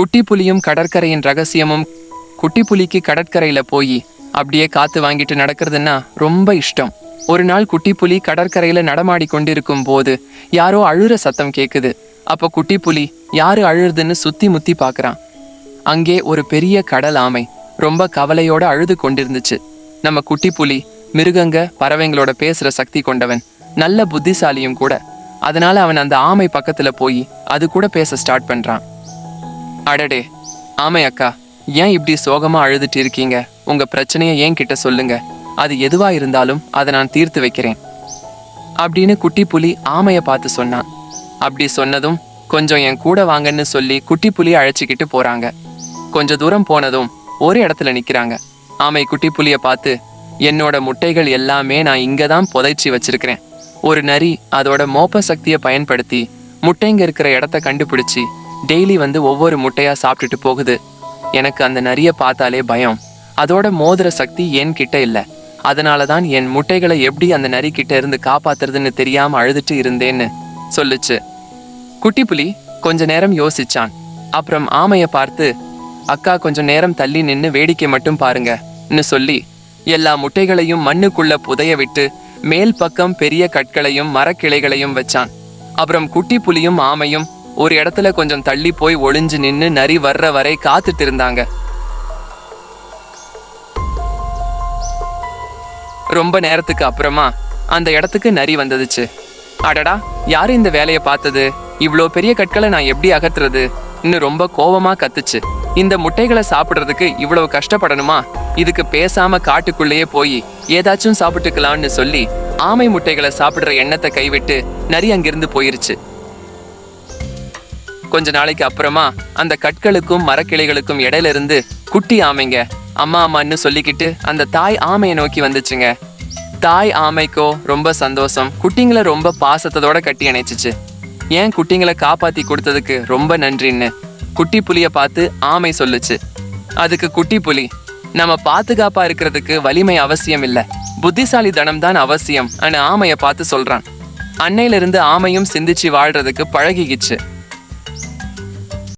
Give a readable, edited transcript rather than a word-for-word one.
குட்டி புலியும் கடற்கரையின் ரகசியமும். குட்டி புலிக்கு கடற்கரையில போய் அப்படியே காத்து வாங்கிட்டு நடக்கிறதுன்னா ரொம்ப இஷ்டம். ஒரு நாள் குட்டி புலி கடற்கரையில நடமாடி கொண்டிருக்கும் போது யாரோ அழுற சத்தம் கேக்குது. அப்ப குட்டி புலி யாரு அழுறதுன்னு சுத்தி முத்தி பாக்குறான். அங்கே ஒரு பெரிய கடல் ஆமை ரொம்ப கவலையோட அழுது கொண்டிருந்துச்சு. நம்ம குட்டி புலி மிருகங்க பறவைங்களோட பேசுற சக்தி கொண்டவன், நல்ல புத்திசாலியும் கூட. அதனால அவன் அந்த ஆமை பக்கத்துல போய் அது கூட பேச ஸ்டார்ட் பண்றான். அடடே ஆமை அக்கா, ஏன் இப்படி சோகமா அழுதுட்டு இருக்கீங்க? உங்க பிரச்சனையை ஏன் கிட்ட சொல்லுங்க, அது எதுவா இருந்தாலும் அதை நான் தீர்த்து வைக்கிறேன் அப்படின்னு குட்டி புலி ஆமைய பார்த்து சொன்னான். அப்படி சொன்னதும் கொஞ்சம் என் கூட வாங்கன்னு சொல்லி குட்டி புலி அழைச்சிக்கிட்டு போறாங்க. கொஞ்ச தூரம் போனதும் ஒரு இடத்துல நிக்கிறாங்க. ஆமை குட்டி புலிய பார்த்து, என்னோட முட்டைகள் எல்லாமே நான் இங்கதான் புதைச்சி வச்சிருக்கிறேன். ஒரு நரி அதோட மோப்ப சக்தியை பயன்படுத்தி முட்டைங்க இருக்கிற இடத்த கண்டுபிடிச்சி டெய்லி வந்து ஒவ்வொரு முட்டையா சாப்பிட்டுட்டு போகுது. எனக்கு அந்த நரிய பார்த்தாலே பயம். அதோட மோதிர சக்தி என் கிட்ட இல்ல. அதனாலதான் என் முட்டைகளை எப்படி அந்த நரி கிட்ட இருந்து காப்பாத்துறதுன்னு தெரியாம அழுதுட்டு இருந்தேன்னு சொல்லுச்சு. குட்டி புலி கொஞ்ச நேரம் யோசிச்சான். அப்புறம் ஆமைய பார்த்து, அக்கா கொஞ்சம் நேரம் தள்ளி நின்னு வேடிக்கை மட்டும் பாருங்கன்னு சொல்லி எல்லா முட்டைகளையும் மண்ணுக்குள்ள புதைய விட்டு மேல் பக்கம் பெரிய கற்களையும் மரக்கிளைகளையும் வச்சான். அப்புறம் குட்டி புலியும் ஆமையும் ஒரு இடத்துல கொஞ்சம் தள்ளி போய் ஒளிஞ்சு நின்னு நரி வர்ற வரை காத்துட்டு இருந்தாங்க. ரொம்ப நேரத்துக்கு அப்புறமா அந்த இடத்துக்கு நரி வந்துடுச்சு. அடடா, யாரு இந்த வேலையை பார்த்தது? இவ்வளோ பெரிய கற்களை நான் எப்படி அகற்றுறது? இன்னும் ரொம்ப கோவமா கத்துச்சு. இந்த முட்டைகளை சாப்பிடுறதுக்கு இவ்வளவு கஷ்டப்படணுமா? இதுக்கு பேசாம காட்டுக்குள்ளேயே போய் ஏதாச்சும் சாப்பிட்டுக்கலாம்னு சொல்லி ஆமை முட்டைகளை சாப்பிடுற எண்ணத்தை கைவிட்டு நரி அங்கிருந்து போயிருச்சு. கொஞ்ச நாளைக்கு அப்புறமா அந்த கற்களுக்கும் மரக்கிளைகளுக்கும் இடையில இருந்து குட்டி ஆமைங்க அம்மா அம்மான்னு சொல்லிக்கிட்டு அந்த தாய் ஆமையை நோக்கி வந்துச்சுங்க. தாய் ஆமைக்கோ ரொம்ப சந்தோஷம். குட்டிங்களை ரொம்ப பாசத்தோட கட்டி அணைச்சிச்சு. ஏன் குட்டிங்களை காப்பாத்தி கொடுத்ததுக்கு ரொம்ப நன்றின்னு குட்டி புலிய பார்த்து ஆமை சொல்லுச்சு. அதுக்கு குட்டி புலி, நம்ம பாதுகாப்பா இருக்கிறதுக்கு வலிமை அவசியம் இல்ல, புத்திசாலி தனம் தான் அவசியம் ஆமைய பார்த்து சொல்றான். அன்னையிலிருந்து ஆமையும் சிந்திச்சு வாழ்றதுக்கு பழகிக்கிச்சு.